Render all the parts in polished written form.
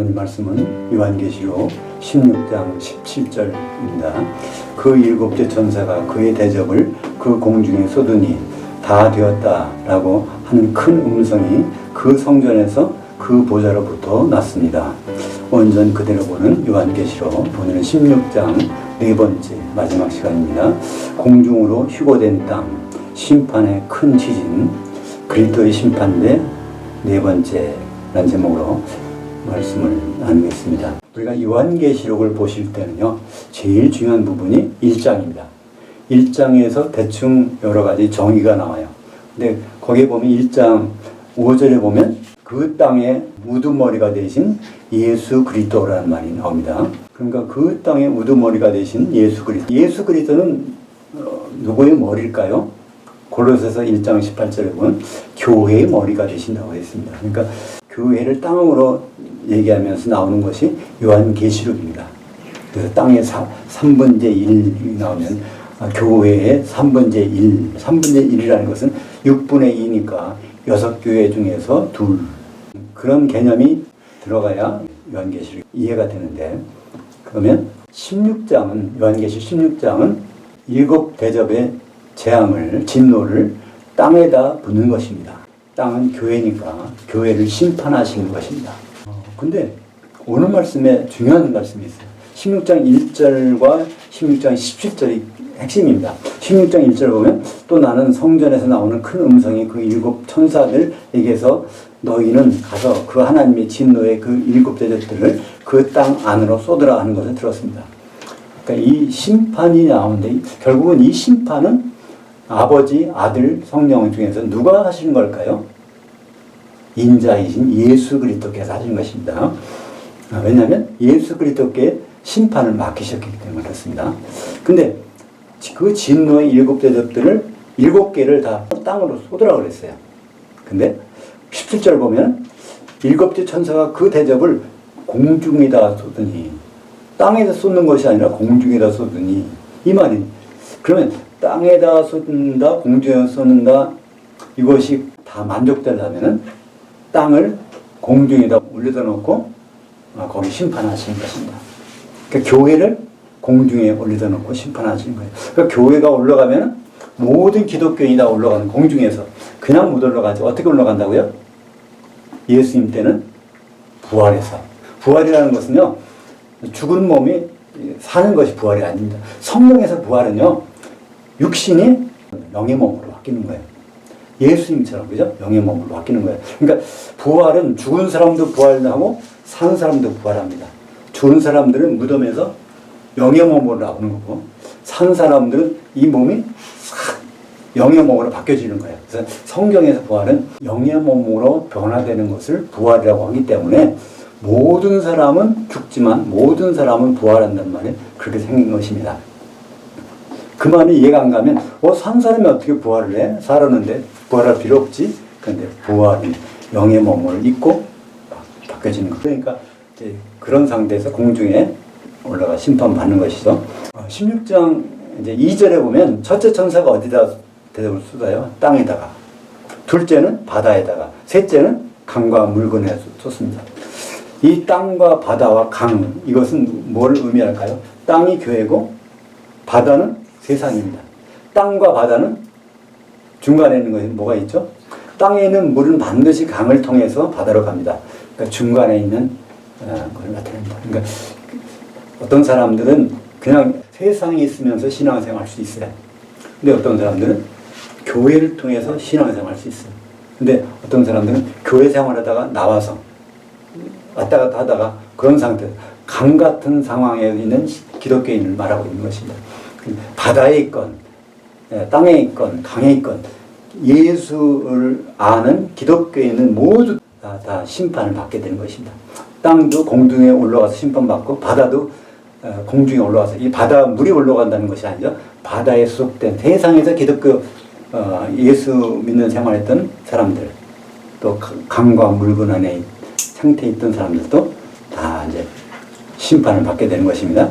오늘 말씀은 요한계시록 16장 17절입니다. 그 일곱째 천사가 그의 대접을 그 공중에 쏟으니 다 되었다라고 하는 큰 음성이 그 성전에서 그 보좌로부터 났습니다. 온전 그대로 보는 요한계시록, 오늘은 16장 네 번째 마지막 시간입니다. 공중으로 휴거된 땅, 심판의 큰 지진, 그리스도의 심판대 네 번째라는 제목으로 말씀을 나누겠습니다. 우리가 요한계시록을 보실 때는요, 제일 중요한 부분이 1장입니다. 1장에서 대충 여러 가지 정의가 나와요. 근데 거기에 보면 1장 5절에 보면 그 땅의 우두머리가 되신 예수 그리스도라는 말이 나옵니다. 그러니까 그 땅의 우두머리가 되신 예수 그리스도. 예수 그리스도는 누구의 머리일까요? 골로새서 1장 18절에 보면 교회의 머리가 되신다고 했습니다. 그러니까 교회를 땅으로 얘기하면서 나오는 것이 요한계시록입니다. 그래서 땅의 3분의 1이 나오면 교회의 3분의 1, 3분의 1이라는 것은 6분의 2니까 6교회 중에서 2. 그런 개념이 들어가야 요한계시록 이해가 되는데, 그러면 16장은, 요한계시록 16장은 7 대접의 재앙을, 진노를 땅에다 붓는 것입니다. 땅은 교회니까 교회를 심판하시는 것입니다. 근데 오늘 말씀에 중요한 말씀이 있어요. 16장 1절과 16장 17절이 핵심입니다. 16장 1절 보면 또 나는 성전에서 나오는 큰 음성이 그 7 천사들에게서 너희는 가서 그 하나님의 진노의 그 7 대접들을 그 땅 안으로 쏟으라 하는 것을 들었습니다. 그러니까 이 심판이 나오는데 결국은 이 심판은 아버지, 아들, 성령 중에서 누가 하시는 걸까요? 인자이신 예수 그리스도께서 하시는 것입니다. 왜냐하면 예수 그리스도께 심판을 맡기셨기 때문에 그렇습니다. 근데 그 진노의 7 대접들을 7개를 다 땅으로 쏟으라고 그랬어요. 근데 17절 보면 7째 천사가 그 대접을 공중에다 쏟으니, 땅에다 쏟는 것이 아니라 공중에다 쏟으니, 이 말이, 그러면 땅에다 쏟는다, 공중에다 쏟는다, 이것이 다 만족되려면은 땅을 공중에다 올려다 놓고 거기 심판하시는 것입니다. 그러니까 교회를 공중에 올려다 놓고 심판하시는 거예요. 그러니까 교회가 올라가면 모든 기독교인이 다 올라가는, 공중에서 그냥 못 올라가지. 어떻게 올라간다고요? 예수님 때는 부활해서. 부활이라는 것은요, 죽은 몸이 사는 것이 부활이 아닙니다. 성령에서 부활은요, 육신이 영의 몸으로 바뀌는 거예요. 예수님처럼, 그죠? 영의 몸으로 바뀌는 거예요. 그러니까 부활은 죽은 사람도 부활하고 산 사람도 부활합니다. 죽은 사람들은 무덤에서 영의 몸으로 나오는 거고, 산 사람들은 이 몸이 영의 몸으로 바뀌어지는 거예요. 그래서 성경에서 부활은 영의 몸으로 변화되는 것을 부활이라고 하기 때문에 모든 사람은 죽지만 모든 사람은 부활한다는 말이 그렇게 생긴 것입니다. 그 말이 이해가 안 가면 산 사람이 어떻게 부활을 해? 살았는데 부활할 필요 없지? 그런데 부활이 영의 몸을 입고 바뀌어지는 거. 그러니까 이제 그런 상태에서 공중에 올라가 심판받는 것이죠. 16장 이제 2절에 보면 첫째 천사가 어디다 대접을 쏟아요? 땅에다가. 둘째는 바다에다가. 셋째는 강과 물건에 쏟습니다. 이 땅과 바다와 강, 이것은 뭘 의미할까요? 땅이 교회고 바다는 세상입니다. 땅과 바다는 중간에 있는 것이 뭐가 있죠? 땅에 있는 물은 반드시 강을 통해서 바다로 갑니다. 그러니까 중간에 있는 걸 나타냅니다. 그러니까 어떤 사람들은 그냥 세상에 있으면서 신앙생활 할 수 있어요. 근데 어떤 사람들은 교회를 통해서 신앙생활 할 수 있어요. 근데 어떤 사람들은 교회 생활하다가 나와서 왔다 갔다 하다가 그런 상태, 강 같은 상황에 있는 기독교인을 말하고 있는 것입니다. 바다에 있건 땅에 있건 강에 있건 예수를 아는 기독교인은 모두 다 심판을 받게 되는 것입니다. 땅도 공중에 올라가서 심판받고 바다도 공중에 올라가서, 이 바다 물이 올라간다는 것이 아니죠. 바다에 소속된 세상에서 기독교 예수 믿는 생활했던 사람들, 또 강과 물건 안에 상태에 있던 사람들도 다 이제 심판을 받게 되는 것입니다.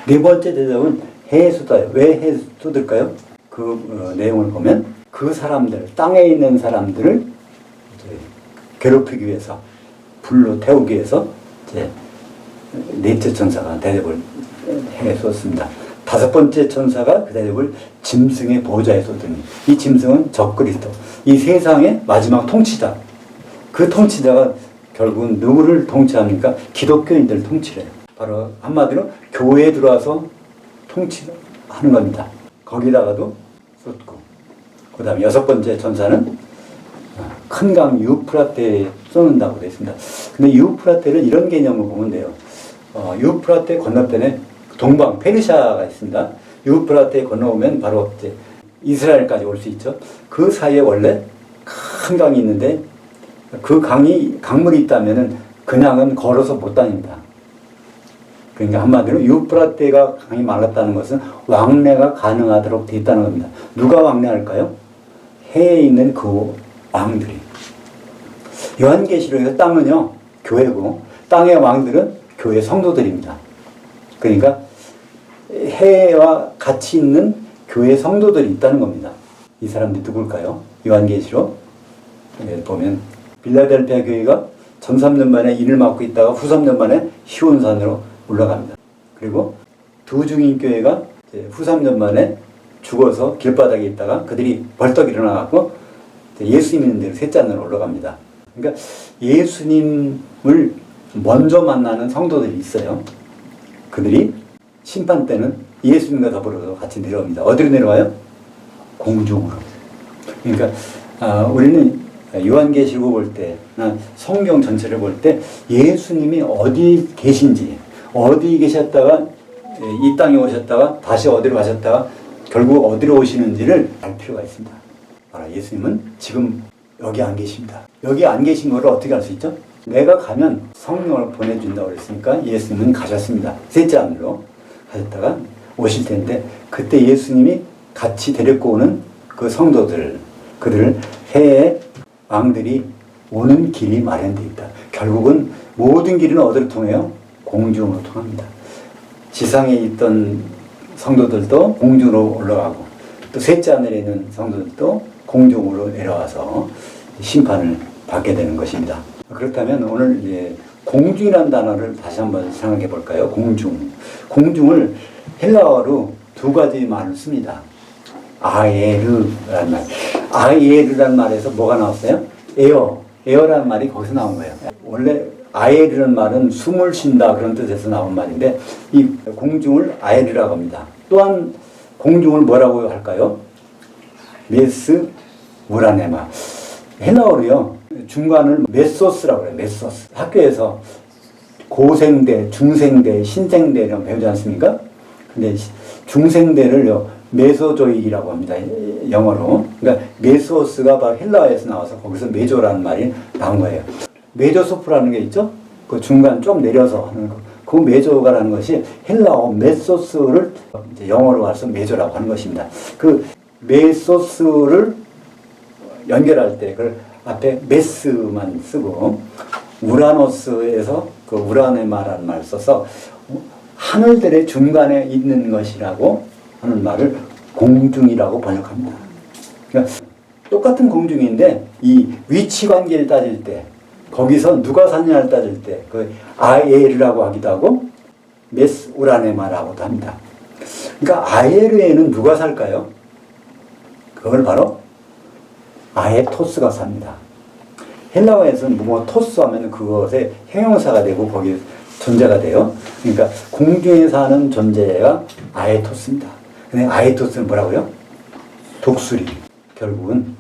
네 번째 대접은 해에 쏟아요. 왜 해에 쏟을까요? 그 내용을 보면 그 사람들, 땅에 있는 사람들을 이제 괴롭히기 위해서, 불로 태우기 위해서 이제 넷째 천사가 대접을 해 쏟습니다. 다섯 번째 천사가 그 대접을 짐승의 보좌에 쏟더니 이 짐승은 적그리스도, 이 세상의 마지막 통치자. 그 통치자가 결국은 누구를 통치합니까? 기독교인들을 통치해요. 바로 한마디로 교회에 들어와서 통치하는 겁니다. 거기다가도 쏟고, 그 다음에 여섯 번째 천사는 큰 강 유프라테에 쏟는다고 되어 있습니다. 근데 유프라테를 이런 개념으로 보면 돼요. 유프라테 건너편에 동방 페르시아가 있습니다. 유프라테 건너오면 바로 이제 이스라엘까지 올 수 있죠. 그 사이에 원래 큰 강이 있는데 그 강물이 있다면은 그냥은 걸어서 못 다닙니다. 그러니까 한마디로 유프라테가 강이 말랐다는 것은 왕래가 가능하도록 되어 있다는 겁니다. 누가 왕래할까요? 해에 있는 그 왕들이. 요한계시록에서 땅은요 교회고, 땅의 왕들은 교회 성도들입니다. 그러니까 해와 같이 있는 교회 성도들이 있다는 겁니다. 이 사람들이 누굴까요? 요한계시록 보면 빌라델피아 교회가 전 3년 만에 인을 맡고 있다가 후 3년 만에 시온산으로 올라갑니다. 그리고 두 중인 교회가 후 3년 만에 죽어서 길바닥에 있다가 그들이 벌떡 일어나고 예수님 있는 데로 셋째 하늘로 올라갑니다. 그러니까 예수님을 먼저 만나는 성도들이 있어요. 그들이 심판 때는 예수님과 더불어서 같이 내려옵니다. 어디로 내려와요? 공중으로. 그러니까 우리는 요한계시록 볼 때나 성경 전체를 볼 때 예수님이 어디 계신지, 어디 계셨다가 이 땅에 오셨다가 다시 어디로 가셨다가 결국 어디로 오시는지를 알 필요가 있습니다. 바로 예수님은 지금 여기 안 계십니다. 여기 안 계신 거를 어떻게 알 수 있죠? 내가 가면 성령을 보내준다고 그랬으니까 예수님은 가셨습니다. 셋째 하늘로 가셨다가 오실 텐데, 그때 예수님이 같이 데리고 오는 그 성도들, 그들을 해의 왕들이 오는 길이 마련되어 있다. 결국은 모든 길은 어디로 통해요? 공중으로 통합니다. 지상에 있던 성도들도 공중으로 올라가고, 또 셋째 하늘에 있는 성도들도 공중으로 내려와서 심판을 받게 되는 것입니다. 그렇다면 오늘 이제 공중이라는 단어를 다시 한번 생각해 볼까요? 공중. 공중을 헬라어로 두 가지 말을 씁니다. 아에르라는 말. 아에르라는 말에서 뭐가 나왔어요? 에어라는 말이 거기서 나온 거예요. 원래 아에르라는 말은 숨을 쉰다 그런 뜻에서 나온 말인데, 이 공중을 아에르라고 합니다. 또한 공중을 뭐라고 할까요? 메스 우라네마. 헬라어로요 중간을 메소스라고 해요. 메소스. 학교에서 고생대, 중생대, 신생대 이런 배우지 않습니까? 근데 중생대를요 메소조익이라고 합니다. 영어로. 그러니까 메소스가 바로 헬라어에서 나와서 거기서 메조라는 말이 나온 거예요. 메조소프라는 게 있죠? 그 중간 좀 내려서 하는 거. 그 메조가라는 것이 헬라어 메소스를 이제 영어로 가서 메조라고 하는 것입니다. 그 메소스를 연결할 때 그걸 앞에 메스만 쓰고, 우라노스에서 그 우라네마라는 말을 써서 하늘들의 중간에 있는 것이라고 하는 말을 공중이라고 번역합니다. 그러니까 똑같은 공중인데 이 위치 관계를 따질 때, 거기서 누가 사느냐를 따질 때 그 아에르라고 하기도 하고 메스 우라네마라고도 합니다. 그러니까 아에르에는 누가 살까요? 그걸 바로 아에토스가 삽니다. 헬라어에서는 뭐 토스 하면 그것의 형용사가 되고 거기에 존재가 돼요. 그러니까 공중에 사는 존재가 아에토스입니다. 근데 아에토스는 뭐라고요? 독수리. 결국은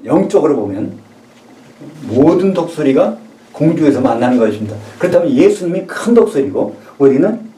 영적으로 보면 모든 독수리가 공중에서 만나는 것입니다. 그렇다면 예수님이 큰 독수리고 우리는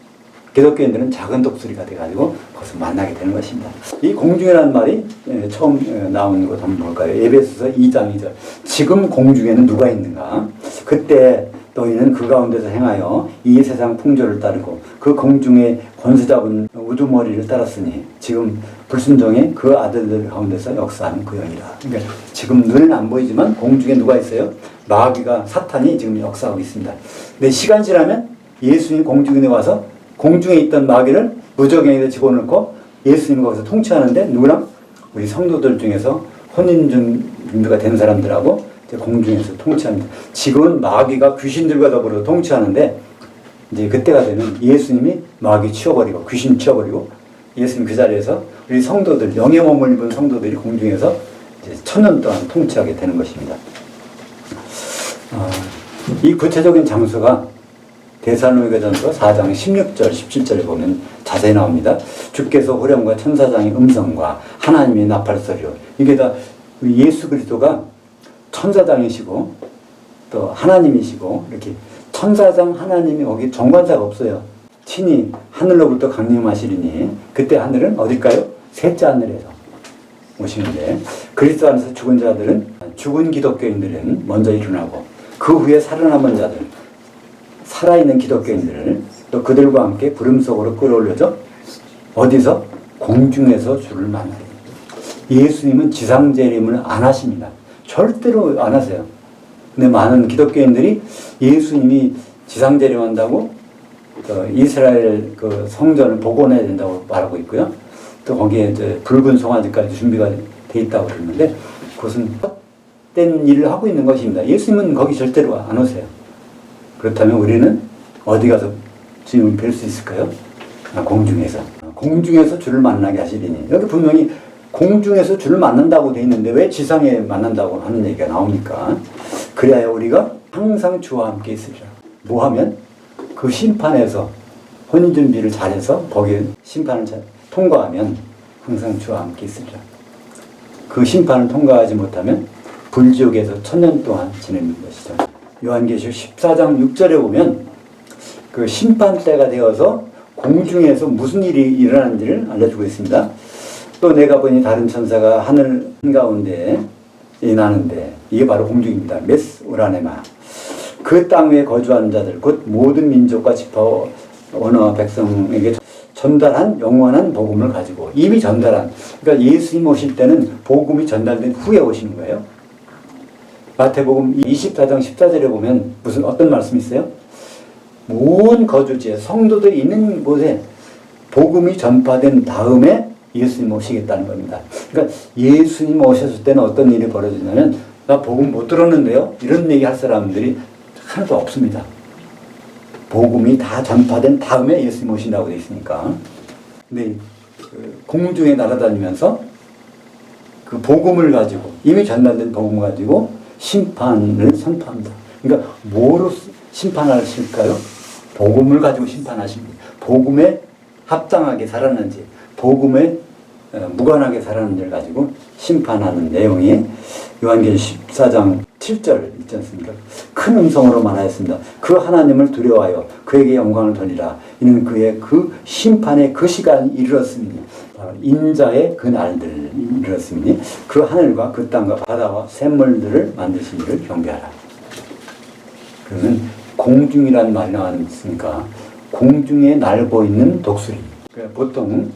기독교인들은 작은 독수리가 돼가지고 거기서 만나게 되는 것입니다. 이 공중이라는 말이 처음 나오는 것 한번 볼까요? 에베소서 2장 2절. 지금 공중에는 누가 있는가? 그때 너희는 그 가운데서 행하여 이 세상 풍조를 따르고 그 공중에 권세 잡은 우두머리를 따랐으니 지금 불순종의 그 아들들 가운데서 역사하는 그 영이라. 그러니까 지금 눈에는 안 보이지만 공중에 누가 있어요? 마귀가, 사탄이 지금 역사하고 있습니다. 근데 시간 지나면 예수님 공중에 와서 공중에 있던 마귀를 무적행에다 집어넣고 예수님이 거기서 통치하는데, 누구랑? 우리 성도들 중에서 혼인준비가 된 사람들하고 공중에서 통치합니다. 지금은 마귀가 귀신들과 더불어 통치하는데 이제 그때가 되면 예수님이 마귀 치워버리고 귀신 치워버리고 예수님 그 자리에서 우리 성도들, 영의 몸을 입은 성도들이 공중에서 이제 1000년 동안 통치하게 되는 것입니다. 이 구체적인 장소가 데살로니가전서 4장 16절, 17절에 보면 자세히 나옵니다. 주께서 호령과 천사장의 음성과 하나님의 나팔소리로, 이게 다 예수 그리스도가 천사장이시고 또 하나님이시고, 이렇게 천사장 하나님이 거기 정관사가 없어요. 친히 하늘로부터 강림하시리니, 그때 하늘은 어딜까요? 셋째 하늘에서 오시는데, 그리스도 안에서 죽은 자들은, 죽은 기독교인들은 먼저 일어나고 그 후에 살아남은 자들, 살아있는 기독교인들을 또 그들과 함께 부름 속으로 끌어올려져 어디서? 공중에서 주를 만나게. 예수님은 지상 재림을 안 하십니다. 절대로 안 하세요. 근데 많은 기독교인들이 예수님이 지상 재림한다고 이스라엘 그 성전을 복원해야 된다고 말하고 있고요. 또 거기에 이제 붉은 송아지까지 준비가 돼 있다고 그러는데, 그것은 헛된 일을 하고 있는 것입니다. 예수님은 거기 절대로 안 오세요. 그렇다면 우리는 어디 가서 주님을 뵐 수 있을까요? 공중에서. 공중에서 주를 만나게 하시리니. 여기 분명히 공중에서 주를 만난다고 돼 있는데 왜 지상에 만난다고 하는 얘기가 나옵니까? 그래야 우리가 항상 주와 함께 있으리라. 뭐 하면? 그 심판에서 혼인준비를 잘해서 거기에 심판을 잘 통과하면 항상 주와 함께 있으리라. 그 심판을 통과하지 못하면 불지옥에서 1000년 동안 지내는 것이죠. 요한계시록 14장 6절에 보면 그 심판 때가 되어서 공중에서 무슨 일이 일어나는지를 알려주고 있습니다. 또 내가 보니 다른 천사가 하늘 한가운데 나는데, 이게 바로 공중입니다. 메스 오라네마. 그 땅 위에 거주하는 자들 곧 모든 민족과 지파 언어 백성에게 전달한 영원한 복음을 가지고, 이미 전달한, 그러니까 예수님 오실 때는 복음이 전달된 후에 오시는 거예요. 마태복음 24장 14절에 보면 어떤 말씀이 있어요? 온 거주지에 성도들이 있는 곳에 복음이 전파된 다음에 예수님 오시겠다는 겁니다. 그러니까 예수님 오셨을 때는 어떤 일이 벌어지냐면, 나 복음 못 들었는데요? 이런 얘기 할 사람들이 하나도 없습니다. 복음이 다 전파된 다음에 예수님 오신다고 되어 있으니까. 근데 공중에 날아다니면서 그 복음을 가지고, 이미 전달된 복음을 가지고 심판을 선포합니다. 그러니까 뭐로 심판하실까요? 복음을 가지고 심판하십니다. 복음에 합당하게 살았는지, 복음에 무관하게 살았는지를 가지고 심판하는 내용이 요한계시록 14장 7절 있지 않습니까? 큰 음성으로 말하였습니다. 그 하나님을 두려워하여 그에게 영광을 돌리라. 이는 그의 그 심판의 그 시간이 이르렀으니, 바로 인자의 그 날들 이르렀으니, 그 하늘과 그 땅과 바다와 샘물들을 만드신 이를 경배하라. 그러면 공중이라는 말이 나왔으니까 공중에 날고 있는 독수리. 그러니까 보통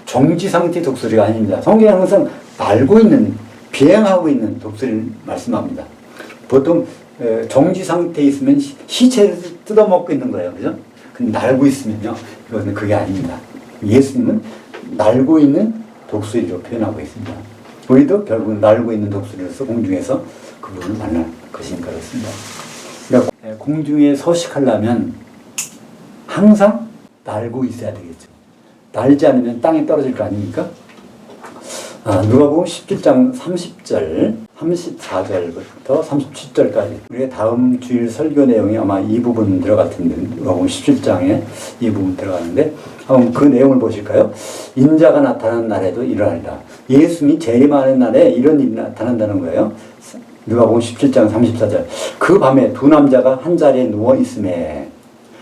정지 상태 독수리가 아닙니다. 성경은 항상 날고 있는, 비행하고 있는 독수리를 말씀합니다. 보통 정지 상태에 있으면 시체를 뜯어먹고 있는 거예요. 그죠? 근데 날고 있으면요, 이거는 그게 아닙니다. 예수님은 날고 있는 독수리로 표현하고 있습니다. 우리도 결국은 날고 있는 독수리로서 공중에서 그분을 만날 것이니까 그렇습니다. 그러니까 공중에 서식하려면 항상 날고 있어야 되겠죠. 날지 않으면 땅에 떨어질 거 아닙니까? 누가복음 17장 30절, 34절부터 37절까지. 우리가 다음 주일 설교 내용이 아마 이 부분 들어갈 텐데, 누가복음 17장에 이 부분 들어가는데, 한번 그 내용을 보실까요? 인자가 나타난 날에도 일어나리라. 예수님이 재림하는 날에 이런 일이 나타난다는 거예요. 누가복음 17장 34절. 그 밤에 두 남자가 한 자리에 누워 있음에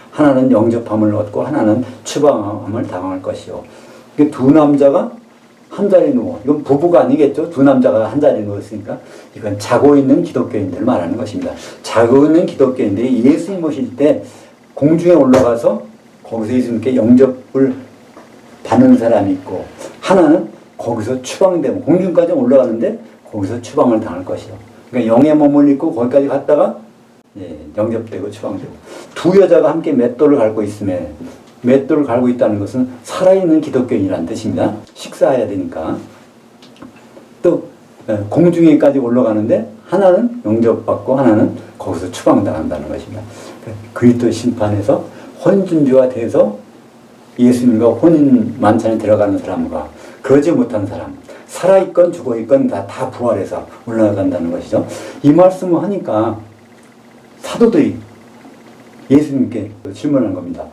하나는 영접함을 얻고 하나는 추방함을 당할 것이요. 두 남자가 한 자리에 누워. 이건 부부가 아니겠죠? 두 남자가 한 자리에 누웠으니까. 이건 자고 있는 기독교인들을 말하는 것입니다. 자고 있는 기독교인들이 예수님 오실 때 공중에 올라가서 거기서 예수님께 영접을 받는 사람이 있고, 하나는 거기서 추방되고, 공중까지 올라가는데 거기서 추방을 당할 것이요. 그러니까 영의 몸을 입고 거기까지 갔다가 영접되고 추방되고. 두 여자가 함께 맷돌을 갈고 있음에, 맷돌을 갈고 있다는 것은 살아있는 기독교인이라는 뜻입니다. 식사해야 되니까. 또 공중에까지 올라가는데 하나는 영접받고 하나는 거기서 추방당한다는 것입니다. 그리스도 심판에서 혼준비가 돼서 예수님과 혼인 만찬에 들어가는 사람과 그러지 못한 사람, 살아있건 죽어있건 다 부활해서 올라간다는 것이죠. 이 말씀을 하니까 사도들이 예수님께 질문한 겁니다.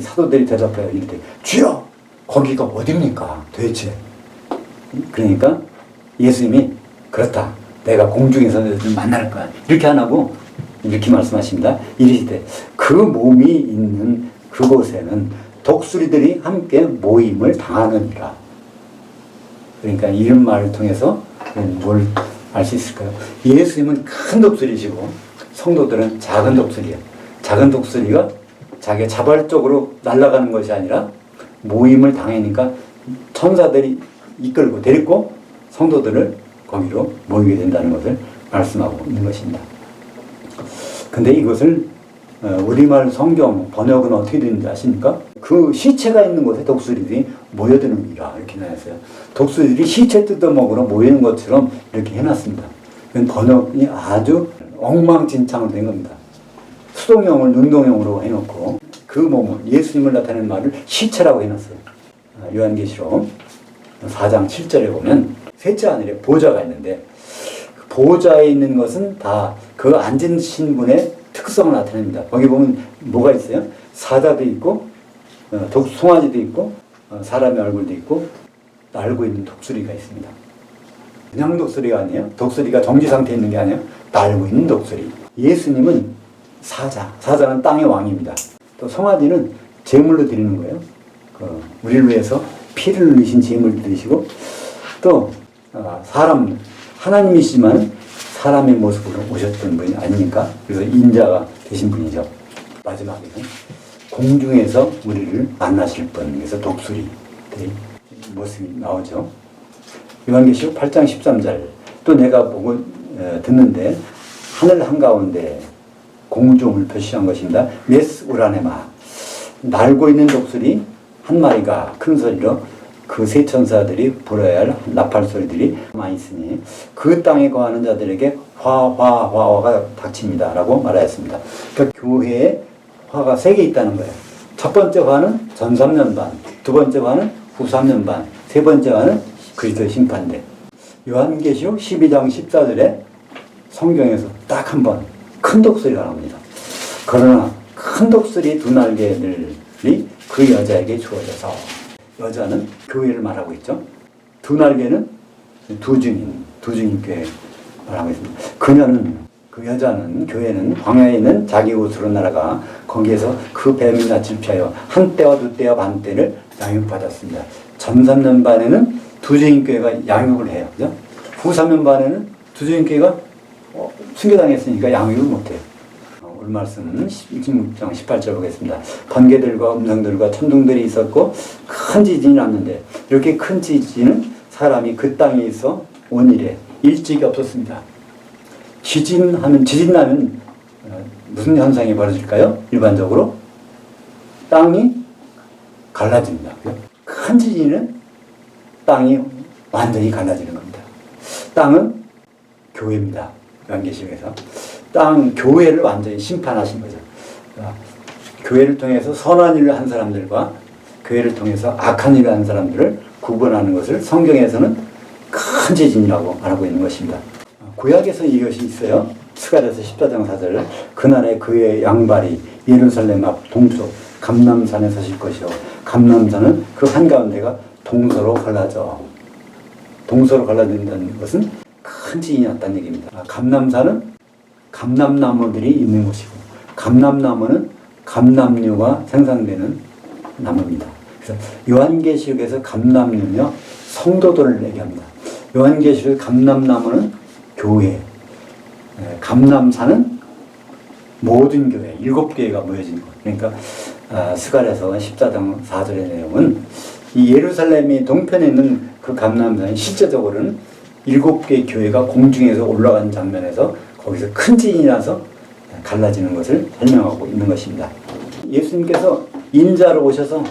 사도들이 대답해요. 이렇게, 주여! 거기가 어딥니까? 도대체. 그러니까 예수님이, 그렇다. 내가 공중에서 너희들 만날 거야. 이렇게 안 하고 이렇게 말씀하십니다. 이르시되 그 몸이 있는 그곳에는 독수리들이 함께 모임을 당하느니라. 그러니까 이런 말을 통해서 뭘 알 수 있을까요? 예수님은 큰 독수리시고 성도들은 작은 독수리예요. 작은 독수리가 자기가 자발적으로 날아가는 것이 아니라 모임을 당하니까 천사들이 이끌고 데리고 성도들을 거기로 모이게 된다는 것을 말씀하고 있는 것입니다. 근데 이것을 우리말 성경 번역은 어떻게 되는지 아십니까? 그 시체가 있는 곳에 독수리들이 모여드는이라 이렇게 나왔어요. 독수리들이 시체 뜯어먹으러 모이는 것처럼 이렇게 해놨습니다. 이건 번역이 아주 엉망진창으로 된 겁니다. 수동형을 능동형으로 해놓고 그 몸을 예수님을 나타내는 말을 시체라고 해놨어요. 요한계시록 4장 7절에 보면 셋째 하늘에 보좌가 있는데 그 보좌에 있는 것은 다 그 앉으신 분의 특성을 나타냅니다. 거기 보면 뭐가 있어요? 사자도 있고 송아지도 있고 사람의 얼굴도 있고 날고 있는 독수리가 있습니다. 그냥 독수리가 아니에요. 독수리가 정지 상태에 있는 게 아니에요. 날고 있는 독수리. 예수님은 사자는 땅의 왕입니다. 또 송아지는 제물로 드리는 거예요. 우리를 위해서 피를 흘리신 제물을 드리시고 또 하나님이시지만 사람의 모습으로 오셨던 분이 아닙니까? 그래서 인자가 되신 분이죠. 마지막에는 공중에서 우리를 만나실 분, 그래서 독수리의 모습이 나오죠. 요한계시록 8장 13절 또 내가 보고 듣는데 하늘 한가운데 공중을 표시한 것입니다. 메스 우라네마 날고 있는 독수리 한 마리가 큰 소리로 그 세 천사들이 불어야 할 나팔 소리들이 많이 있으니 그 땅에 거하는 자들에게 화가 닥칩니다 라고 말하였습니다. 그러니까 교회에 화가 3개 있다는 거예요. 첫 번째 화는 전 3년반, 두 번째 화는 후 3년반, 세 번째 화는 그리스도의 심판대. 요한계시록 12장 14절에 성경에서 딱 한 번 큰 독수리가 나옵니다. 그러나 큰 독수리 두 날개들이 그 여자에게 주어져서 여자는 교회를 말하고 있죠. 두 날개는 두 증인 교회 말하고 있습니다. 그 여자는 교회는 광야에 있는 자기 옷으로 날아가 거기에서 그 뱀이 낯을 피하여 한 때와 두 때와 반 때를 양육받았습니다. 전 3년 반에는 두 증인 교회가 양육을 해요. 그죠? 후 3년 반에는 두 증인 교회가 순교당했으니까 양육을 못해요. 오늘 말씀은 16장 18절 보겠습니다. 번개들과 음성들과 천둥들이 있었고 큰 지진이 났는데 이렇게 큰 지진은 사람이 그 땅에 있어 온 일에 일찍이 없었습니다. 지진 나면 무슨 현상이 벌어질까요? 일반적으로 땅이 갈라집니다. 큰 지진은 땅이 완전히 갈라지는 겁니다. 땅은 교회입니다. 요한계시록에서 교회를 완전히 심판하신 거죠. 교회를 통해서 선한 일을 한 사람들과 교회를 통해서 악한 일을 한 사람들을 구분하는 것을 성경에서는 큰 지진이라고 말하고 있는 것입니다. 구약에서 이것이 있어요. 스가랴서 14장 4절 그날에 그의 양발이 예루살렘 앞 동쪽 감람산에 서실 것이요 감람산은 그 한가운데가 동서로 갈라진다는 것은 큰 지진이 났다는 얘기입니다. 감람산은 감람나무들이 있는 곳이고 감람나무는 감람류가 생산되는 나무입니다. 그래서 요한계시록에서 감람류며 성도들을 얘기합니다. 요한계시록 감람나무는 교회, 감람산은 모든 교회, 7교회가 모여진 것. 그러니까 스가랴서 14장 4절의 내용은 이 예루살렘이 동편에 있는 그 감람산이 실제적으로는 7개의 교회가 공중에서 올라간 장면에서 거기서 큰 지진이 나서 갈라지는 것을 설명하고 있는 것입니다. 예수님께서 인자로 오셔서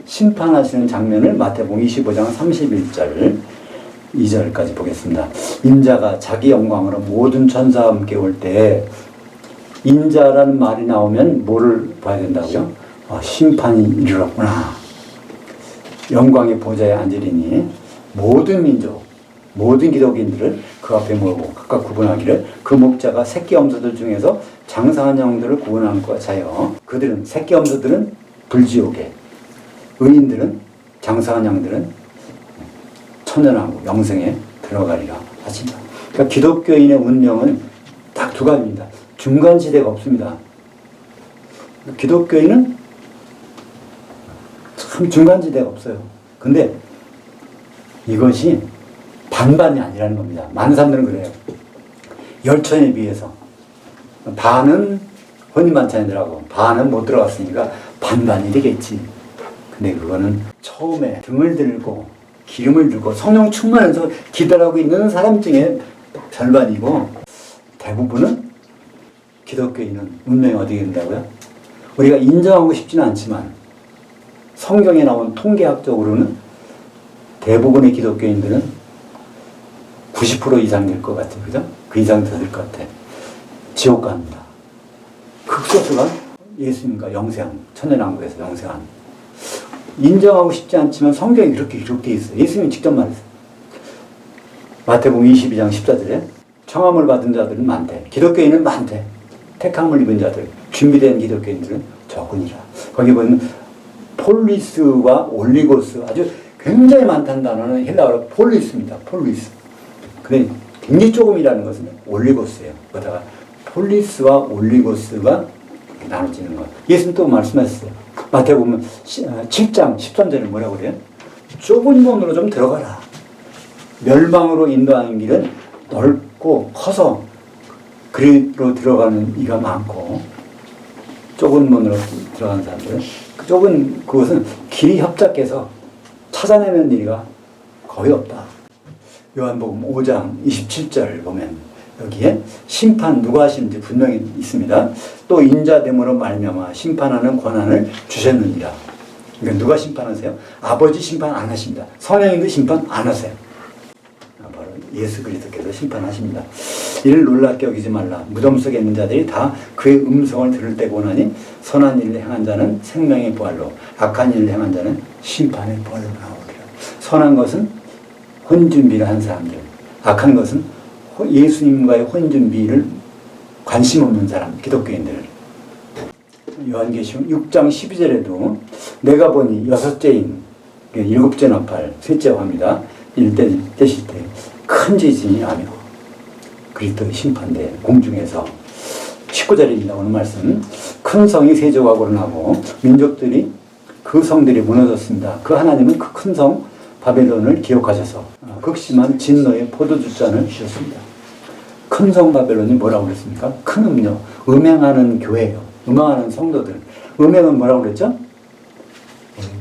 심판하시는 장면을 마태복음 25장 31절 2절까지 보겠습니다. 인자가 자기 영광으로 모든 천사와 함께 올 때, 인자라는 말이 나오면 뭐를 봐야 된다고요? 심판이 이르렀구나. 영광의 보좌에 앉으리니 모든 민족, 모든 기독인들을 그 앞에 모으고 각각 구분하기를, 그 목자가 새끼 염소들 중에서 장사한 영들을 구분한 것하여, 그들은 새끼 염소들은 불지옥에, 의인들은 장사한 양들은 천연하고 영생에 들어가리라 하신다. 그러니까 기독교인의 운명은 딱 두 가지입니다. 중간지대가 없습니다. 기독교인은 참 중간지대가 없어요. 근데 이것이 반반이 아니라는 겁니다. 많은 사람들은 그래요. 열천에 비해서 반은 혼인반찬에 들어가고 반은 못 들어갔으니까 반반이 되겠지. 근데 그거는 처음에 등을 들고 기름을 들고 성령 충만해서 기도하고 있는 사람 중에 절반이고, 대부분은 기독교인은 운명이 어떻게 된다고요? 우리가 인정하고 싶지는 않지만 성경에 나온 통계학적으로는 대부분의 기독교인들은 90% 이상 될 것 같아요. 그죠? 그 이상 더 될 것 같아. 지옥 갑니다. 극소수가 예수님과 영생, 천년왕국에서 영생한. 인정하고 싶지 않지만 성경이 이렇게 있어요. 예수님이 직접 말했어요. 마태복음 22장 14절에 청함을 받은 자들은 많대. 기독교인은 많대. 택함을 입은 자들, 준비된 기독교인들은 적으니라. 거기 보면 폴리스와 올리고스, 아주 굉장히 많다는 단어는 헬라어로 폴리스입니다. 폴리스. 근데 굉장히 조금이라는 것은 올리고스예요. 거기다가 폴리스와 올리고스가 나눠지는 것. 예수님 또 말씀하셨어요. 마태복음 7장 13절에 뭐라고 그래요? 좁은 문으로 좀 들어가라. 멸망으로 인도하는 길은 넓고 커서 그리로 들어가는 이가 많고, 좁은 문으로 들어가는 사람들은, 그 좁은 그것은 길이 협착해서 찾아내는 일이가 거의 없다. 요한복음 5장 27절 보면 여기에 심판 누가 하시는지 분명히 있습니다. 또 인자됨으로 말미암아 심판하는 권한을 주셨느니라. 그러니까 누가 심판하세요? 아버지 심판 안 하십니다. 성령님도 심판 안 하세요. 바로 예수 그리스도께서 심판하십니다. 이를 놀랍게 여기지 말라. 무덤 속에 있는 자들이 다 그의 음성을 들을 때고 나니 선한 일을 행한 자는 생명의 부활로, 악한 일을 행한 자는 심판의 부활로 나오리라. 선한 것은 혼준비를 한 사람들, 악한 것은 예수님과의 혼준비를 관심 없는 사람, 기독교인들. 요한계시록 6장 12절에도 내가 보니 여섯째인, 일곱째 나팔, 셋째와 합니다. 일대 떼실 때 큰 지진이 나며 그리스도의 심판대 공중에서. 19절입니다. 오늘 말씀. 큰 성이 세조각으로 나고 민족들이 그 성들이 무너졌습니다. 그 하나님은 그 큰 성 바벨론을 기억하셔서 극심한 진노의 포도주잔을 주셨습니다. 큰 성 바벨론이 뭐라고 그랬습니까? 큰 음료, 음행하는 교회예요. 음행하는 성도들. 음행은 뭐라고 그랬죠?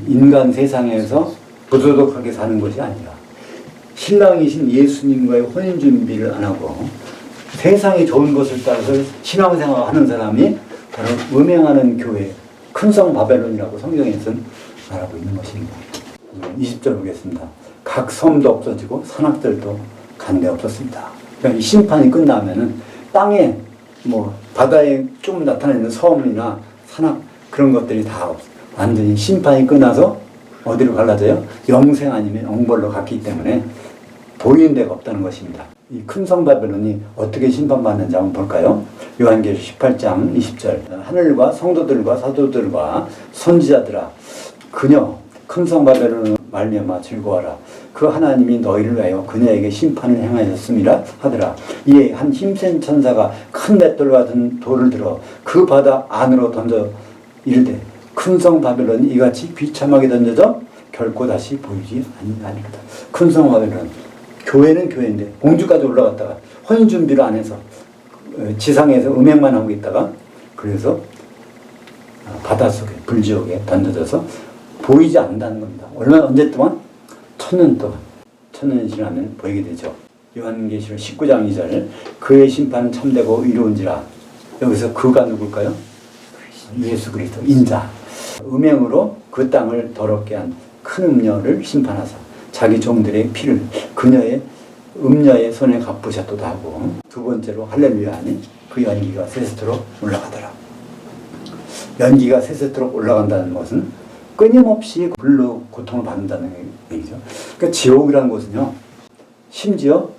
인간 세상에서 부도덕하게 사는 것이 아니라 신랑이신 예수님과의 혼인 준비를 안 하고 세상이 좋은 것을 따라서 신앙생활을 하는 사람이 바로 음행하는 교회, 큰 성 바벨론이라고 성경에서는 말하고 있는 것입니다. 20절 보겠습니다. 각 섬도 없어지고 산악들도 간데 없었습니다. 그러니까 이 심판이 끝나면은 땅에 바다에 좀 나타나는 섬이나 산악 그런 것들이 다 완전히 심판이 끝나서 어디로 갈라져요? 영생 아니면 영벌로 갔기 때문에 보이는 데가 없다는 것입니다. 이 큰 성 바벨론이 어떻게 심판받는지 한번 볼까요? 요한계시록 18장 20절. 하늘과 성도들과 사도들과 선지자들아, 그녀 큰 성 바벨론을 말미암아 즐거워하라. 그 하나님이 너희를 위하여 그녀에게 심판을 행하셨음이라 하더라. 이에 한 힘센 천사가 큰 맷돌 같은 돌을 들어 그 바다 안으로 던져 이르되 큰 성 바벨론이 이같이 비참하게 던져져 결코 다시 보이지 아니하리로다. 큰 성 바벨론, 교회는 교회인데 공주까지 올라갔다가 혼인 준비를 안 해서 지상에서 음행만 하고 있다가 그래서 바닷속에 불지옥에 던져져서 보이지 않는다는 겁니다. 언제 동안? 1000년 동안. 1000년이 지나면 보이게 되죠. 요한계시록 19장 2절. 그의 심판은 참되고 의로운지라. 여기서 그가 누굴까요? 예수 그리스도, 인자. 음행으로 그 땅을 더럽게 한 큰 음녀를 심판하사 자기 종들의 피를 그녀의 음녀의 손에 갚으셨도다 하고, 두 번째로 할렐루야 하니 그 연기가 세세토록 올라가더라. 연기가 세세토록 올라간다는 것은 끊임없이 불로 고통을 받는다는 얘기죠. 그러니까 지옥이라는 것은요, 심지어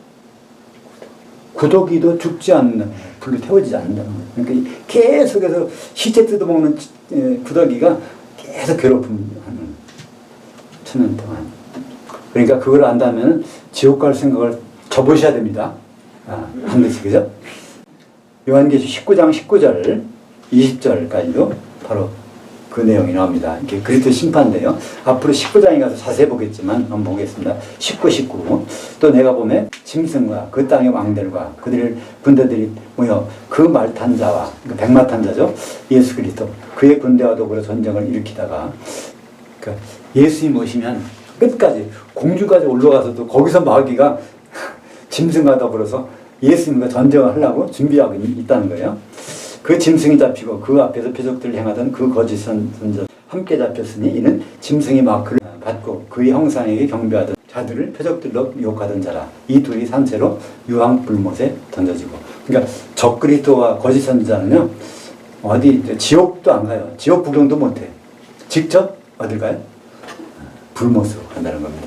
구더기도 죽지 않는, 불로 태워지지 않는다는 거예요. 그러니까 계속해서 시체 뜯어먹는 구더기가 계속 괴롭힘을 하는, 천년 동안. 그러니까 그걸 안다면 지옥 갈 생각을 접으셔야 됩니다. 반드시, 그죠? 요한계시 19장 19절, 20절까지도 바로 그 내용이 나옵니다. 이게 그리스도 심판인데요. 앞으로 19장에 가서 자세히 보겠지만 한번 보겠습니다. 19. 또 내가 보매 짐승과 그 땅의 왕들과 그들의 군대들이 모여 그 말탄 자와, 그 백마탄 자죠. 예수 그리스도 그의 군대와 더불어 전쟁을 일으키다가, 그러니까 예수님 오시면 끝까지 공주까지 올라가서도 거기서 마귀가 짐승과 더불어서 예수님과 전쟁을 하려고 준비하고 있다는 거예요. 그 짐승이 잡히고 그 앞에서 표적들을 행하던 그 거짓 선자 함께 잡혔으니 이는 짐승의 마크를 받고 그의 형상에게 경배하던 자들을 표적들로 유혹하던 자라. 이 둘이 산채로 유황 불못에 던져지고. 그러니까 적그리스도와 거짓 선자는요, 어디 지옥도 안 가요. 지옥 구경도 못해. 직접 어딜 가요? 불못으로 간다는 겁니다.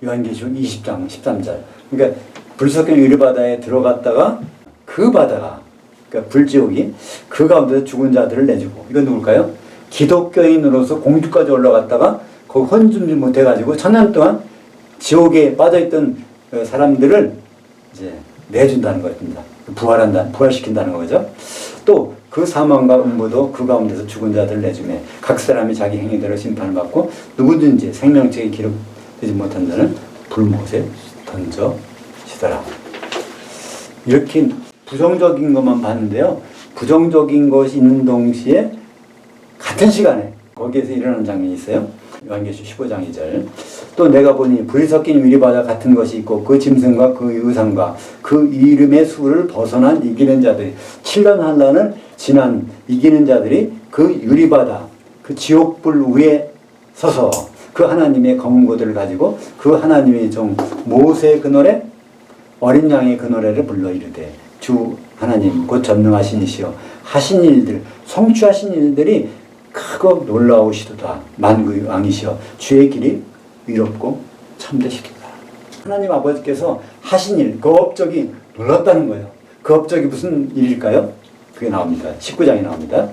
요한계시록 20장 13절. 그러니까 불석경 유리바다에 들어갔다가 그 바다가, 그러니까 불지옥이 그 가운데 죽은 자들을 내주고, 이건 누굴까요? 기독교인으로서 공주까지 올라갔다가 거기 혼준비 못해가지고 천년 동안 지옥에 빠져있던 사람들을 이제 내준다는 것입니다. 부활시킨다는 거죠. 또 그 사망과 음부도 그 가운데서 죽은 자들을 내주매 각 사람이 자기 행위대로 심판을 받고 누구든지 생명책에 기록되지 못한 자는 불못에 던져지더라. 이렇게 부정적인 것만 봤는데요. 부정적인 것이 있는 동시에 같은 시간에 거기에서 일어나는 장면이 있어요. 요한계시 15장 2절. 또 내가 보니 불이 섞인 유리바다 같은 것이 있고 그 짐승과 그 의상과 그 이름의 수를 벗어난 이기는 자들이 7년 환란을 지난 이기는 자들이 그 유리바다 그 지옥불 위에 서서 그 하나님의 검은 고들을 가지고 그 하나님의 종 모세의 그 노래 어린 양의 그 노래를 불러 이르되 주 하나님 곧 전능하신 이시여 하신 일들 성취하신 일들이 크고 놀라우시도다. 만국의 왕이시여 주의 길이 위롭고 참되시도다. 하나님 아버지께서 하신 일, 그 업적이 놀랍다는 거예요. 그 업적이 무슨 일일까요? 그게 나옵니다. 19장에 나옵니다.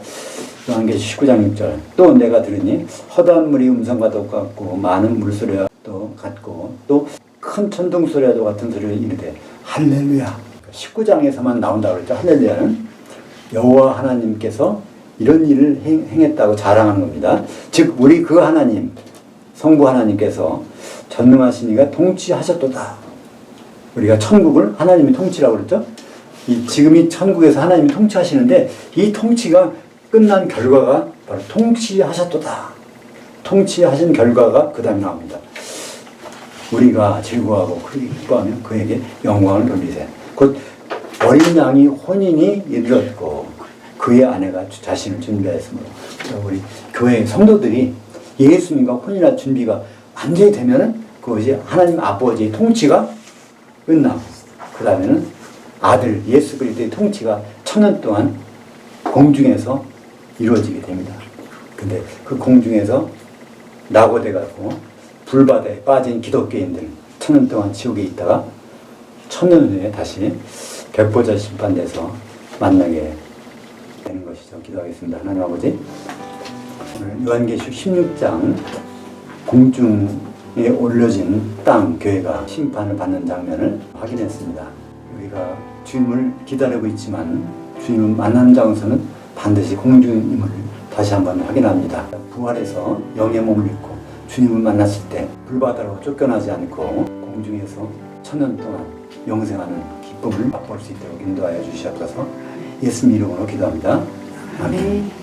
요한계시 19장 6절. 또 내가 들으니 허다한 물이 음성과 똑같고 많은 물소리와 또 같고 또 큰 천둥 소리와도 같은 소리를 이르되 할렐루야. 19장에서만 나온다고 그랬죠. 할렐루야는 여호와 하나님께서 이런 일을 행했다고 자랑하는 겁니다. 즉 우리 그 하나님 성부 하나님께서 전능하신 이가 통치하셨도다. 우리가 천국을 하나님이 통치라고 그랬죠. 지금 이 천국에서 하나님이 통치하시는데 이 통치가 끝난 결과가 바로 통치하셨도다. 통치하신 결과가 그 다음에 나옵니다. 우리가 즐거워하고 기뻐하며 그에게 영광을 돌리세. 곧 어린 양이 혼인이 이르렀고 그의 아내가 자신을 준비하였으므로 우리 교회 성도들이 예수님과 혼인할 준비가 완전히 되면은 그것이 하나님 아버지의 통치가 끝나고 그 다음에는 아들 예수 그리스도의 통치가 천년 동안 공중에서 이루어지게 됩니다. 근데 그 공중에서 낙오돼가지고 불바다에 빠진 기독교인들 천년 동안 지옥에 있다가 천년 후에 다시 백보자 심판돼서 만나게 되는 것이죠. 기도하겠습니다. 하나님 아버지, 오늘 요한계시록 16장 공중에 올려진 땅 교회가 심판을 받는 장면을 확인했습니다. 우리가 주님을 기다리고 있지만 주님을 만나는 장소는 반드시 공중임을 다시 한번 확인합니다. 부활해서 영의 몸을 입고 주님을 만났을 때 불바다로 쫓겨나지 않고 공중에서 천년 동안 영생하는 기쁨을 맛볼 수 있도록 인도하여 주시옵소서. 예수님 이름으로 기도합니다. 아멘.